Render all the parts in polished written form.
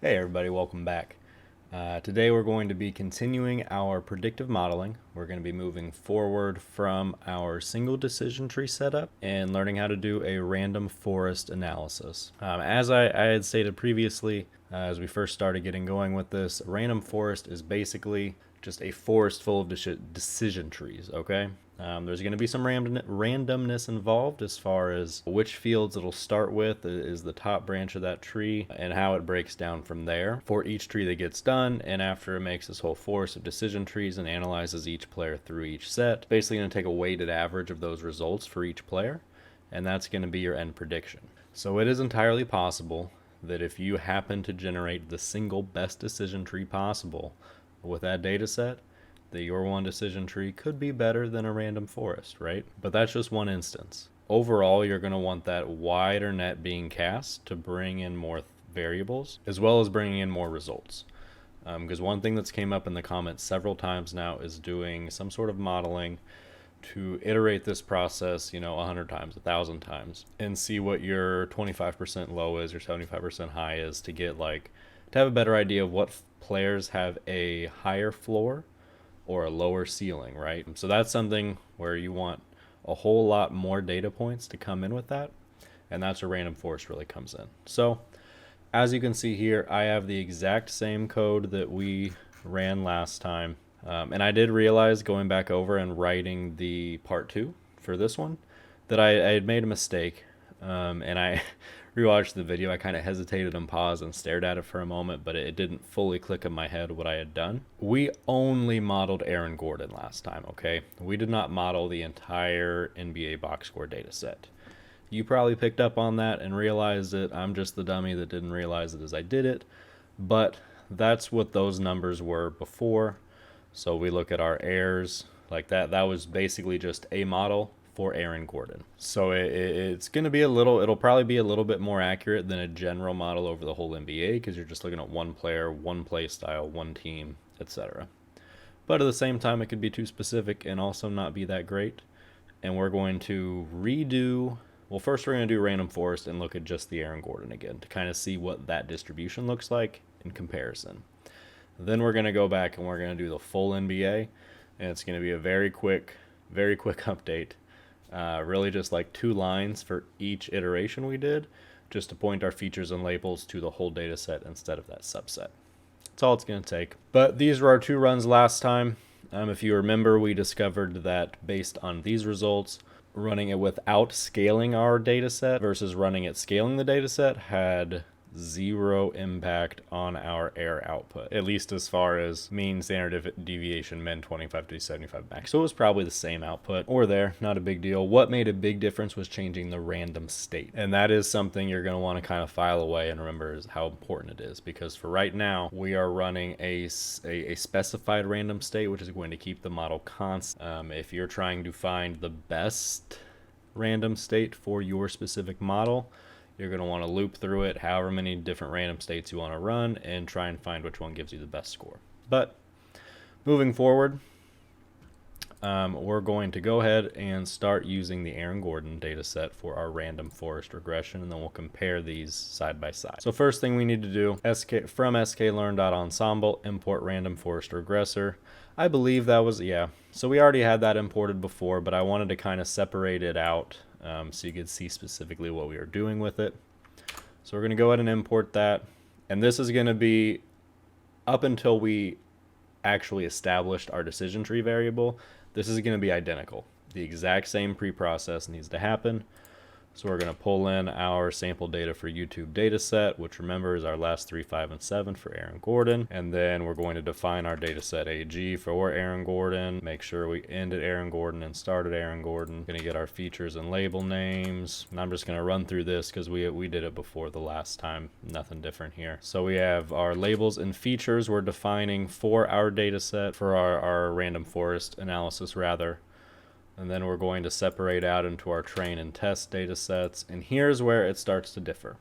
Hey everybody, welcome back. Today we're going to be continuing our predictive modeling. We're going to be moving forward from our single decision tree setup and learning how to do a random forest analysis. As I had stated previously, as we first started getting going with this, a random forest is basically just a forest full of decision trees, okay? There's going to be some randomness involved as far as which fields it'll start with is the top branch of that tree and how it breaks down from there for each tree that gets done. And after it makes this whole forest of decision trees and analyzes each player through each set, basically going to take a weighted average of those results for each player, and that's going to be your end prediction. So it is entirely possible that if you happen to generate the single best decision tree possible with that data set, that your one decision tree could be better than a random forest, right? But that's just one instance. Overall, you're going to want that wider net being cast to bring in more variables, as well as bringing in more results. Because one thing that's came up in the comments several times now is doing some sort of modeling to iterate this process, 100 times, 1,000 times, and see what your 25% low is, your 75% high is, to have a better idea of what players have a higher floor or a lower ceiling, right? So that's something where you want a whole lot more data points to come in with that, and that's where random forest really comes in. So as you can see here, I have the exact same code that we ran last time, and I did realize going back over and writing the part 2 for this one that I had made a mistake, and I rewatched the video. I kind of hesitated and paused and stared at it for a moment, but it didn't fully click in my head what I had done. We only modeled Aaron Gordon last time, okay? We did not model the entire NBA box score data set. You probably picked up on that and realized it. I'm just the dummy that didn't realize it as I did it, but that's what those numbers were before. So we look at our errors like that. That was basically just a model for Aaron Gordon. So it's going to be it'll probably be a little bit more accurate than a general model over the whole NBA, because you're just looking at one player, one play style, one team, etc. But at the same time, it could be too specific and also not be that great. And we're going to first we're going to do random forest and look at just the Aaron Gordon again to kind of see what that distribution looks like in comparison. Then we're going to go back and we're going to do the full NBA, and it's going to be a very quick update. Really just like 2 lines for each iteration we did, just to point our features and labels to the whole data set instead of that subset. That's all it's going to take. But these were our 2 runs last time. If you remember, we discovered that based on these results, running it without scaling our data set versus running it scaling the data set had 0 impact on our error output, at least as far as mean standard deviation, min 25 to 75 max. So it was probably the same output or there, not a big deal. What made a big difference was changing the random state, and that is something you're going to want to kind of file away and remember is how important it is, because for right now we are running a specified random state, which is going to keep the model constant. If you're trying to find the best random state for your specific model, you're going to want to loop through it however many different random states you want to run and try and find which one gives you the best score. But moving forward, we're going to go ahead and start using the Aaron Gordon data set for our random forest regression, and then we'll compare these side by side. So first thing we need to do, from sklearn.ensemble, import random forest regressor. I believe that was, so we already had that imported before, but I wanted to kind of separate it out so you could see specifically what we are doing with it. So we're going to go ahead and import that. And this is going to be up until we actually established our decision tree variable. This is going to be identical. The exact same pre-process needs to happen. So we're going to pull in our sample data for YouTube data set, which remember is our last 3, 5, and 7 for Aaron Gordon. And then we're going to define our data set AG for Aaron Gordon. Make sure we ended Aaron Gordon and started Aaron Gordon. Going to get our features and label names. And I'm just going to run through this because we did it before the last time. Nothing different here. So we have our labels and features we're defining for our data set, for our random forest analysis rather. And then we're going to separate out into our train and test data sets. And here's where it starts to differ,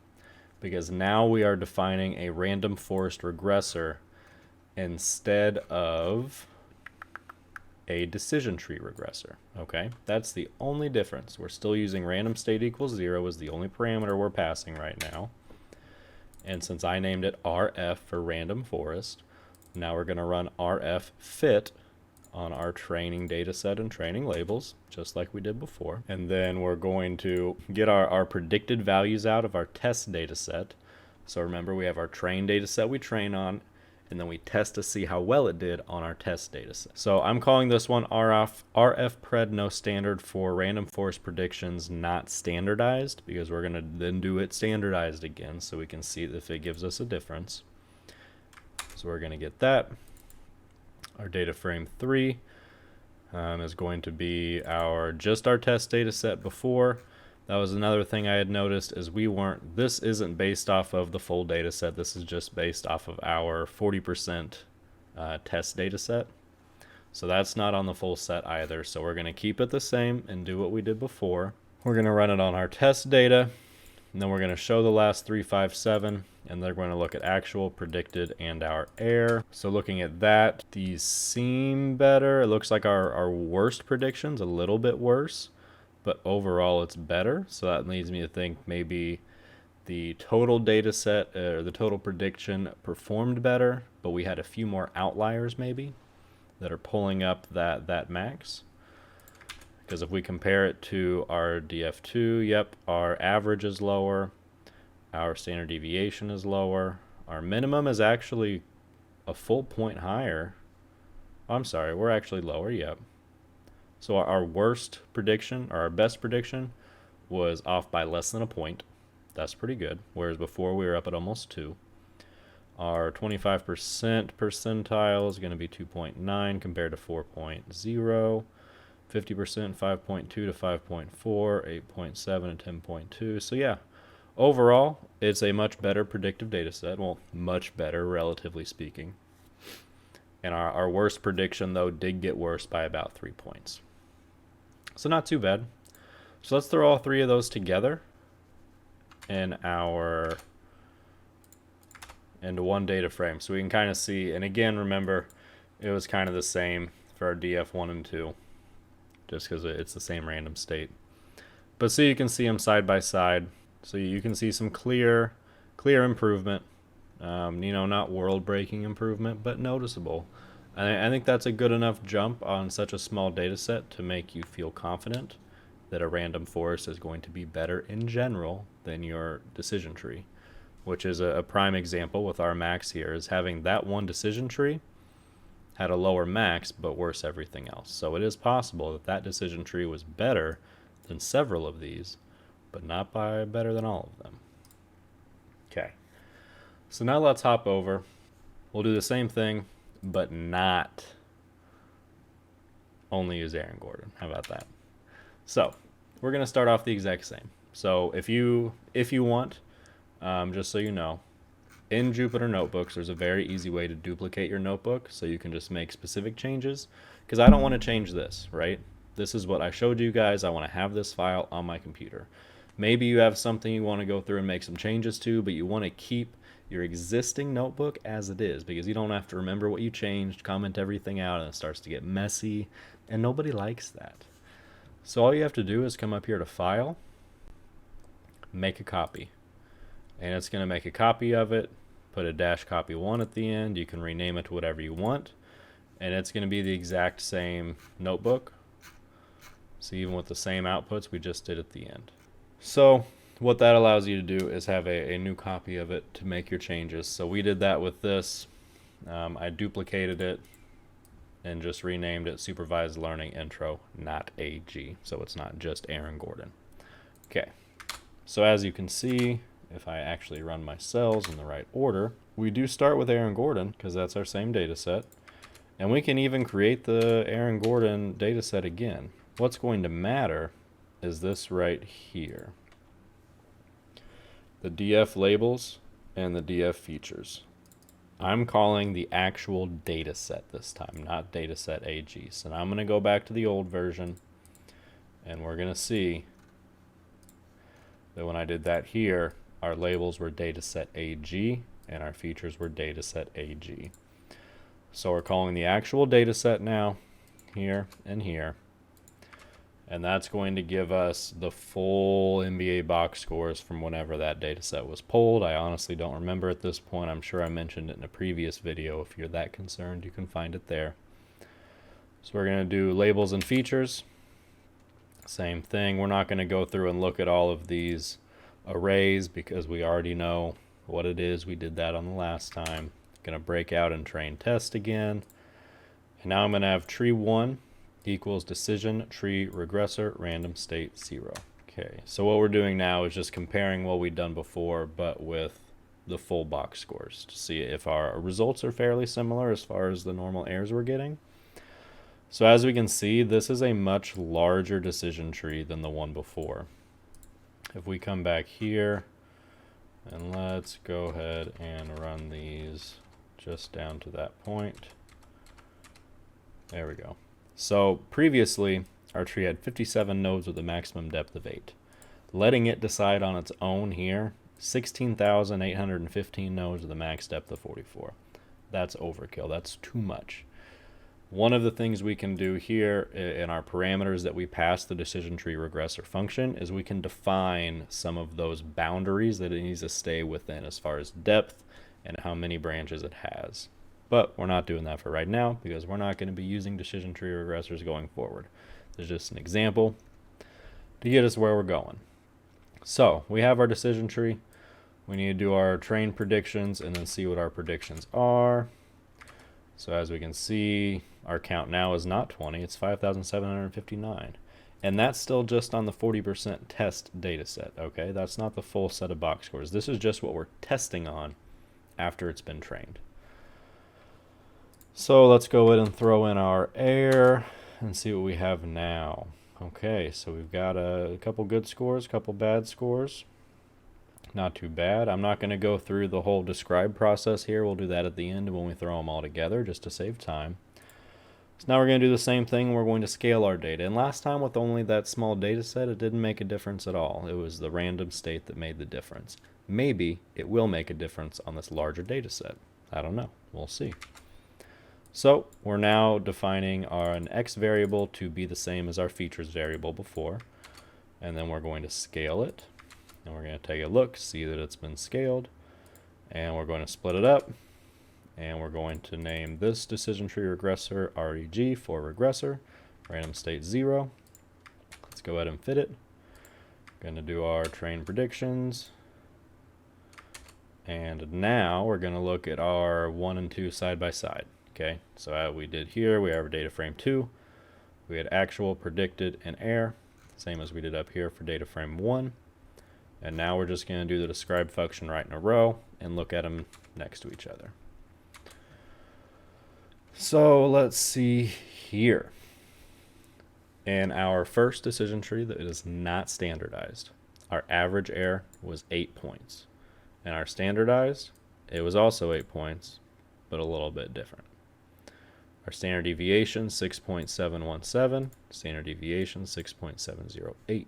because now we are defining a random forest regressor instead of a decision tree regressor. Okay, that's the only difference. We're still using random state equals 0 as the only parameter we're passing right now. And since I named it RF for random forest, now we're going to run RF fit on our training data set and training labels, just like we did before. And then we're going to get our predicted values out of our test data set. So remember, we have our train data set we train on, and then we test to see how well it did on our test data set. So I'm calling this one RF pred no standard for random forest predictions not standardized, because we're going to then do it standardized again so we can see if it gives us a difference. So we're going to get that. Our data frame 3 is going to be just our test data set before. That was another thing I had noticed, is this isn't based off of the full data set. This is just based off of our 40% test data set. So that's not on the full set either. So we're going to keep it the same and do what we did before. We're going to run it on our test data, and then we're going to show the last 3, 5, 7. And they're going to look at actual, predicted, and our error. So looking at that, these seem better. It looks like our worst prediction's a little bit worse, but overall it's better. So that leads me to think maybe the total data set or the total prediction performed better, but we had a few more outliers maybe that are pulling up that max. Because if we compare it to our DF2, yep, our average is lower. Our standard deviation is lower. Our minimum is actually a full point higher. I'm sorry, we're actually lower, yep. So our worst prediction, or our best prediction, was off by less than a point. That's pretty good. Whereas before we were up at almost 2. Our 25% percentile is going to be 2.9 compared to 4.0. 50%, 5.2 to 5.4, 8.7 to 10.2. So yeah. Overall, it's a much better predictive data set. Well, much better, relatively speaking. And our worst prediction, though, did get worse by about 3 points. So not too bad. So let's throw all 3 of those together into one data frame. So we can kind of see, and again, remember, it was kind of the same for our DF1 and 2, just because it's the same random state. But so you can see them side by side. So you can see some clear improvement, not world-breaking improvement, but noticeable. I think that's a good enough jump on such a small data set to make you feel confident that a random forest is going to be better in general than your decision tree, which is a prime example with our max here, is having that one decision tree had a lower max but worse everything else. So it is possible that that decision tree was better than several of these, but not by better than all of them. Okay, so now let's hop over. We'll do the same thing, but not only use Aaron Gordon. How about that? So we're going to start off the exact same. So if you want, just so you know, in Jupyter Notebooks, there's a very easy way to duplicate your notebook, so you can just make specific changes, because I don't want to change this, right? This is what I showed you guys. I want to have this file on my computer. Maybe you have something you want to go through and make some changes to, but you want to keep your existing notebook as it is, because you don't have to remember what you changed, comment everything out, and it starts to get messy, and nobody likes that. So all you have to do is come up here to File, make a copy. And it's going to make a copy of it, put a -copy1 at the end. You can rename it to whatever you want, and it's going to be the exact same notebook. So even with the same outputs we just did at the end. So what that allows you to do is have a new copy of it to make your changes. So we did that with this. I duplicated it and just renamed it Supervised Learning Intro, not AG. So it's not just Aaron Gordon. Okay, so as you can see, if I actually run my cells in the right order, we do start with Aaron Gordon because that's our same data set. And we can even create the Aaron Gordon data set again. What's going to matter is this right here. The DF labels and the DF features. I'm calling the actual data set this time, not data set AG. So now I'm going to go back to the old version, and we're going to see that when I did that here, our labels were dataset AG and our features were dataset AG. So we're calling the actual dataset now, here and here. And that's going to give us the full NBA box scores from whenever that data set was pulled. I honestly don't remember at this point. I'm sure I mentioned it in a previous video. If you're that concerned, you can find it there. So we're going to do labels and features. Same thing. We're not going to go through and look at all of these arrays because we already know what it is. We did that on the last time. Going to break out and train test again. And now I'm going to have tree 1 equals decision tree regressor random state 0. Okay, so what we're doing now is just comparing what we've done before, but with the full box scores to see if our results are fairly similar as far as the normal errors we're getting. So as we can see, this is a much larger decision tree than the one before. If we come back here and let's go ahead and run these just down to that point. There we go. So previously, our tree had 57 nodes with a maximum depth of 8. Letting it decide on its own here, 16,815 nodes with a max depth of 44. That's overkill. That's too much. One of the things we can do here in our parameters that we pass the decision tree regressor function is we can define some of those boundaries that it needs to stay within as far as depth and how many branches it has. But we're not doing that for right now because we're not going to be using decision tree regressors going forward. There's just an example to get us where we're going. So we have our decision tree. We need to do our train predictions and then see what our predictions are. So as we can see, our count now is not 20, it's 5,759. And that's still just on the 40% test data set, okay? That's not the full set of box scores. This is just what we're testing on after it's been trained. So let's go ahead and throw in our air and see what we have now. Okay, so we've got a couple good scores, a couple bad scores. Not too bad. I'm not going to go through the whole describe process here. We'll do that at the end when we throw them all together just to save time. So now we're going to do the same thing. We're going to scale our data. And last time with only that small data set, it didn't make a difference at all. It was the random state that made the difference. Maybe it will make a difference on this larger data set. I don't know. We'll see. So we're now defining an x variable to be the same as our features variable before. And then we're going to scale it. And we're going to take a look, see that it's been scaled. And we're going to split it up. And we're going to name this decision tree regressor reg for regressor, random state 0. Let's go ahead and fit it. Going to do our train predictions. And now we're going to look at our 1 and 2 side by side. Okay, so we did here, we have our data frame 2. We had actual, predicted, and error, same as we did up here for data frame 1. And now we're just going to do the describe function right in a row and look at them next to each other. So let's see here. In our first decision tree that is not standardized, our average error was 8 points. And our standardized, it was also 8 points, but a little bit different. Our standard deviation, 6.717. Standard deviation, 6.708.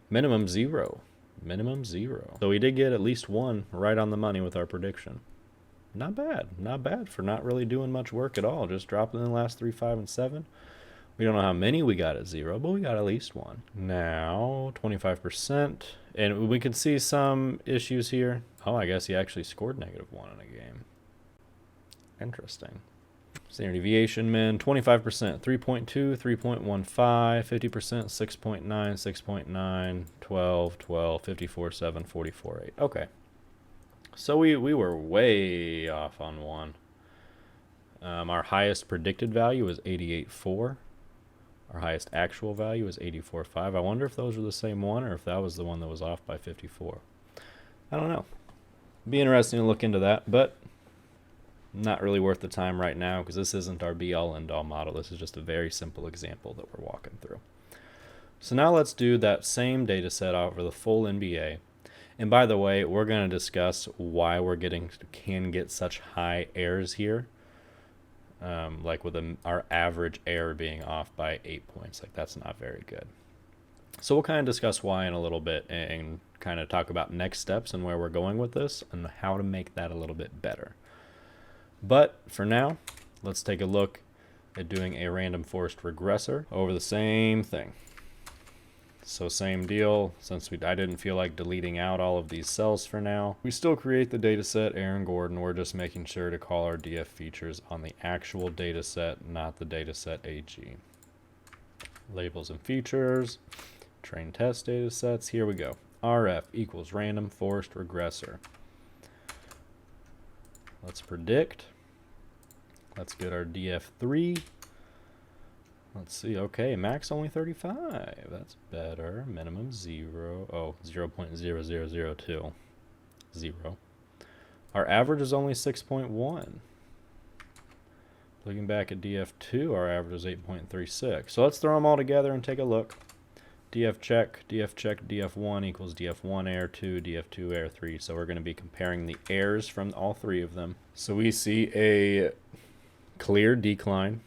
Minimum 0. Minimum 0. So we did get at least one right on the money with our prediction. Not bad. Not bad for not really doing much work at all. Just dropping in the last 3, 5, and 7. We don't know how many we got at 0, but we got at least one. Now, 25%. And we can see some issues here. Oh, I guess he actually scored -1 in a game. Interesting. Standard deviation min, 25%, 3.2, 3.15, 50%, 6.9, 6.9, 12, 12, 54, 7, 44, 8. Okay. So we were way off on one. Our highest predicted value was 88.4. Our highest actual value was 84.5. I wonder if those were the same one or if that was the one that was off by 54. I don't know. Be interesting to look into that, but not really worth the time right now because this isn't our be-all end-all model. This is just a very simple example that we're walking through. So now let's do that same data set over the full NBA. And by the way, we're going to discuss why we're can get such high errors here. Like with our average error being off by 8 points. Like that's not very good. So we'll kind of discuss why in a little bit and kind of talk about next steps and where we're going with this and how to make that a little bit better. But for now, let's take a look at doing a random forest regressor over the same thing. So same deal, since I didn't feel like deleting out all of these cells for now. We still create the data set Aaron Gordon. We're just making sure to call our DF features on the actual data set, not the data set AG. Labels and features, train test data sets. Here we go. RF equals random forest regressor. Let's predict. Let's get our DF3. Let's see. Okay, max only 35. That's better. Minimum 0. Oh, 0.0002. 0. Our average is only 6.1. Looking back at DF2, our average is 8.36. So let's throw them all together and take a look. DF check, DF1 equals DF1 error 2, DF2 error 3. So we're going to be comparing the errors from all three of them. So we see a clear decline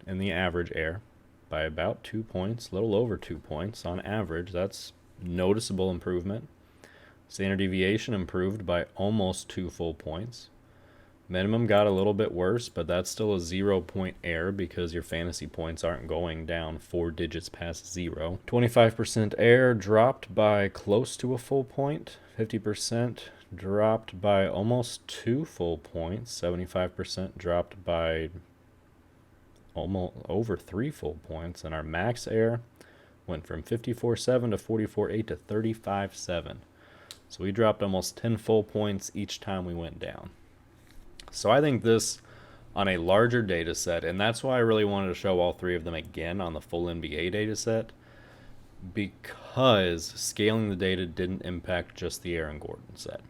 in the average error by about 2 points, a little over 2 points on average. That's noticeable improvement. Standard deviation improved by almost 2 full points. Minimum got a little bit worse, but that's still a 0-point error because your fantasy points aren't going down 4 digits past 0. 25% error dropped by close to a full point. 50% dropped by almost 2 full points. 75% dropped by almost over 3 full points. And our max error went from 54.7 to 44.8 to 35.7. So we dropped almost 10 full points each time we went down. So I think this, on a larger data set, and that's why I really wanted to show all three of them again on the full NBA data set, because scaling the data didn't impact just the Aaron Gordon set.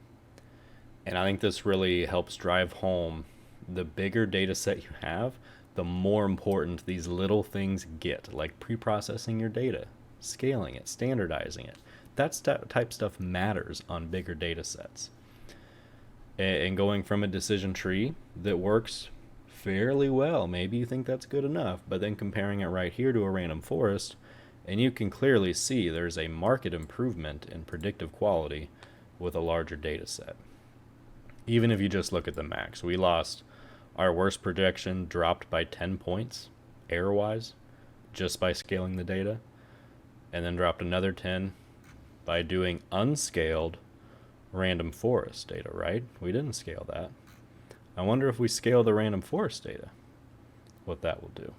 And I think this really helps drive home the bigger data set you have, the more important these little things get, like pre-processing your data, scaling it, standardizing it. That type stuff matters on bigger data sets. And going from a decision tree that works fairly well, maybe you think that's good enough, but then comparing it right here to a random forest, and you can clearly see there's a marked improvement in predictive quality with a larger data set. Even if you just look at the max, we lost our worst projection, dropped by 10 points error-wise just by scaling the data, and then dropped another 10 by doing unscaled random forest data, right? We didn't scale that. I wonder if we scale the random forest data, what that will do.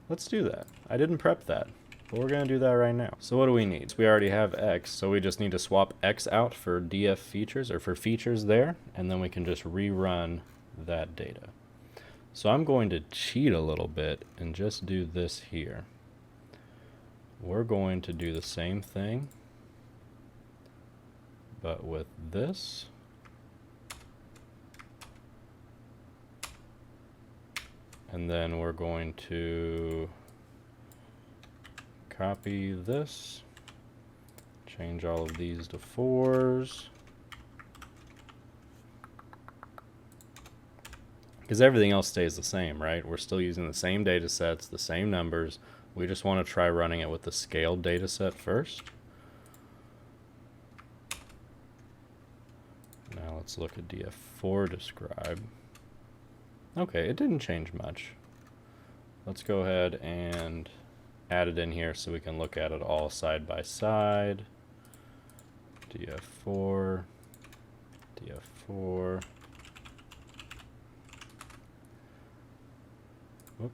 Let's do that. I didn't prep that, but we're going to do that right now. So what do we need? We already have X, so we just need to swap X out for DF features, or for features there, and then we can just rerun that data. So I'm going to cheat a little bit and just do this here. We're going to do the same thing, but with this. And then we're going to copy this, change all of these to 4s. Because everything else stays the same, right? We're still using the same data sets, the same numbers. We just want to try running it with the scaled data set first. Now let's look at DF4 describe. Okay, it didn't change much. Let's go ahead and add it in here so we can look at it all side by side. DF4, DF4. Whoop.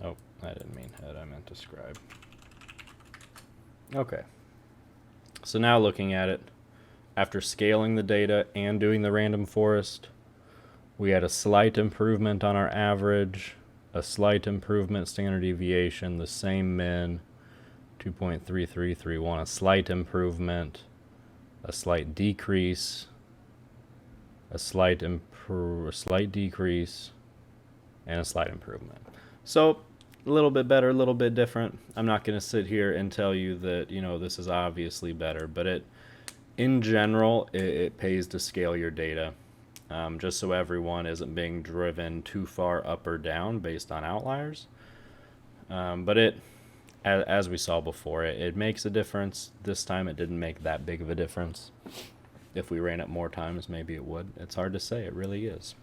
Oh, I didn't mean head, I meant describe. Okay. So now looking at it, after scaling the data and doing the random forest, we had a slight improvement on our average, a slight improvement standard deviation, the same min, 2.3331, a slight improvement, a slight decrease, a slight decrease, and a slight improvement. So a little bit better, a little bit different. I'm not going to sit here and tell you that, you know, this is obviously better, but in general, it pays to scale your data, just so everyone isn't being driven too far up or down based on outliers. But as we saw before, it makes a difference. This time it didn't make that big of a difference. If we ran it more times, maybe it would. It's hard to say. It really is.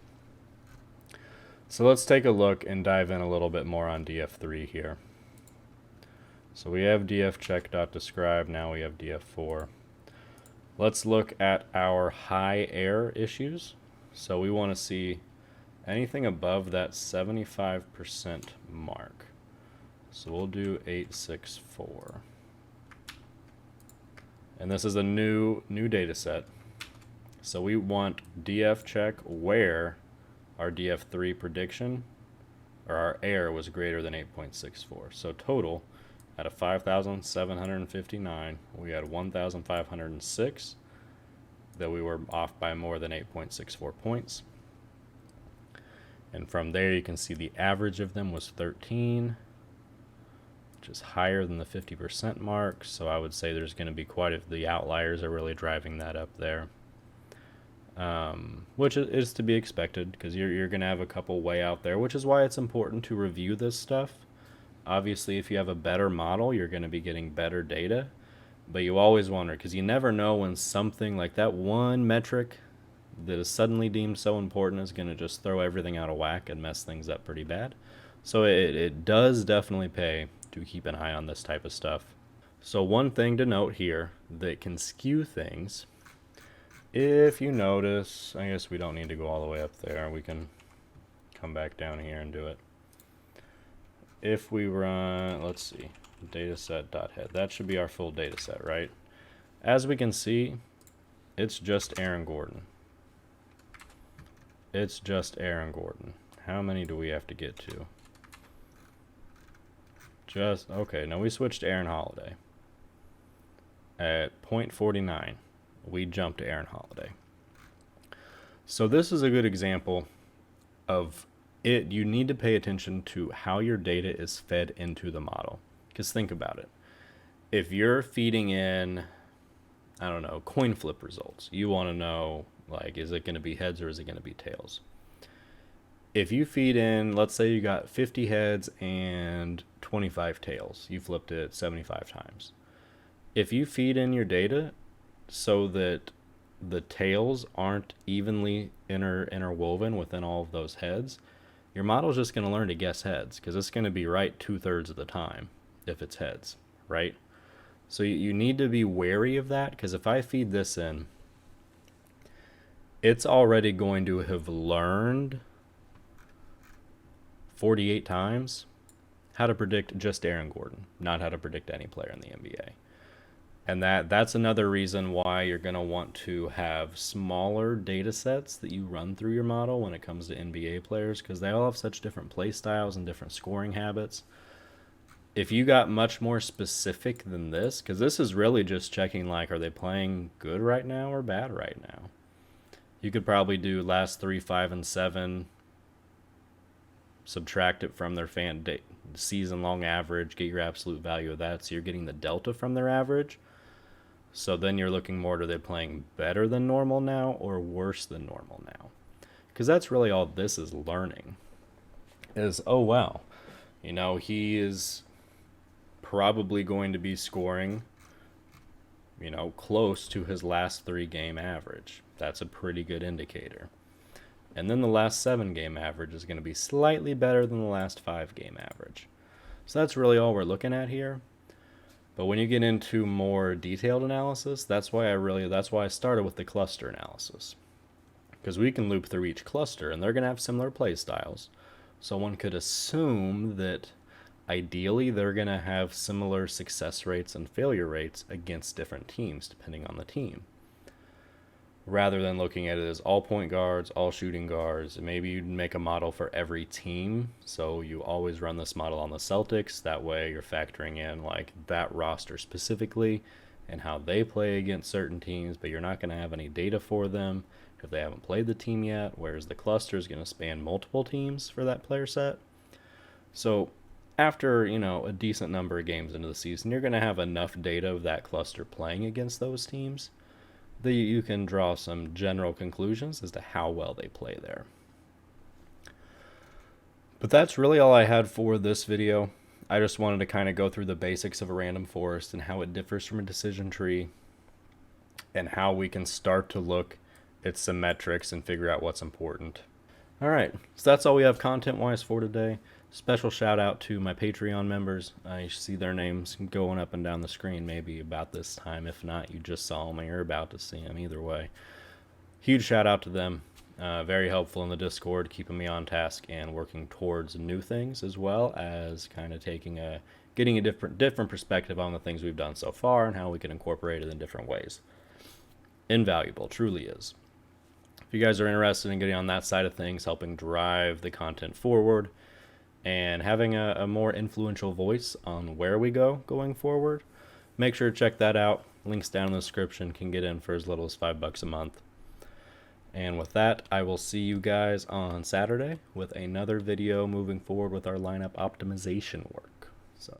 So let's take a look and dive in a little bit more on df3 here. So we have dfcheck.describe, now we have df4. Let's look at our high error issues. So we want to see anything above that 75% mark. So we'll do 864. And this is a new data set. So we want df check where our df3 prediction or our error was greater than 8.64. So total out of 5,759, we had 1,506 that we were off by more than 8.64 points. And from there you can see the average of them was 13, which is higher than the 50% mark. So I would say there's going to be quite a few, the outliers are really driving that up there. Which is to be expected because you're going to have a couple way out there, which is why it's important to review this stuff. Obviously, if you have a better model, you're going to be getting better data, but you always wonder because you never know when something like that one metric that is suddenly deemed so important is going to just throw everything out of whack and mess things up pretty bad. So it does definitely pay to keep an eye on this type of stuff. So one thing to note here that can skew things, if you notice, I guess we don't need to go all the way up there. We can come back down here and do it. If we run, let's see, dataset.head, that should be our full dataset, right? As we can see, it's just Aaron Gordon. It's just Aaron Gordon. How many do we have to get to? Okay, now we switched to Aaron Holiday. At 0.49, we jumped to Aaron Holiday. So this is a good example of it. You need to pay attention to how your data is fed into the model. Because think about it. If you're feeding in, I don't know, coin flip results, you want to know, like, is it going to be heads or is it going to be tails? If you feed in, let's say you got 50 heads and 25 tails, you flipped it 75 times. If you feed in your data so that the tails aren't evenly interwoven within all of those heads, your model's just going to learn to guess heads because it's going to be right 2/3 of the time if it's heads, right? So you need to be wary of that because if I feed this in, it's already going to have learned 48 times how to predict just Aaron Gordon, not how to predict any player in the NBA. And that's another reason why you're going to want to have smaller data sets that you run through your model when it comes to NBA players because they all have such different play styles and different scoring habits. If you got much more specific than this, because this is really just checking like, are they playing good right now or bad right now? You could probably do last 3, 5, and 7, subtract it from their season-long average, get your absolute value of that, so you're getting the delta from their average. So then you're looking more, are they playing better than normal now or worse than normal now? Because that's really all this is learning is, oh, wow, you know, he is probably going to be scoring, you know, close to his last 3-game average. That's a pretty good indicator. And then the last 7-game average is going to be slightly better than the last 5-game average. So that's really all we're looking at here. But when you get into more detailed analysis, that's why I started with the cluster analysis. Because we can loop through each cluster and they're going to have similar play styles. So one could assume that ideally they're going to have similar success rates and failure rates against different teams depending on the team. Rather than looking at it as all point guards, all shooting guards, maybe you'd make a model for every team. So you always run this model on the Celtics. That way you're factoring in like that roster specifically and how they play against certain teams, but you're not going to have any data for them if they haven't played the team yet, whereas the cluster is going to span multiple teams for that player set. So after, you know, a decent number of games into the season, you're going to have enough data of that cluster playing against those teams that you can draw some general conclusions as to how well they play there. But that's really all I had for this video. I just wanted to kind of go through the basics of a random forest and how it differs from a decision tree and how we can start to look at some metrics and figure out what's important. All right, so that's all we have content-wise for today. Special shout out to my Patreon members. You see their names going up and down the screen maybe about this time. If not, you just saw them or you're about to see them. Either way, huge shout out to them. Very helpful in the Discord, keeping me on task and working towards new things, as well as kind of getting a different perspective on the things we've done so far and how we can incorporate it in different ways. Invaluable, truly is. If you guys are interested in getting on that side of things, helping drive the content forward and having a more influential voice on where we go going forward, make sure to check that out. Links down in the description. Can get in for as little as $5 a month. And with that, I will see you guys on Saturday with another video moving forward with our lineup optimization work.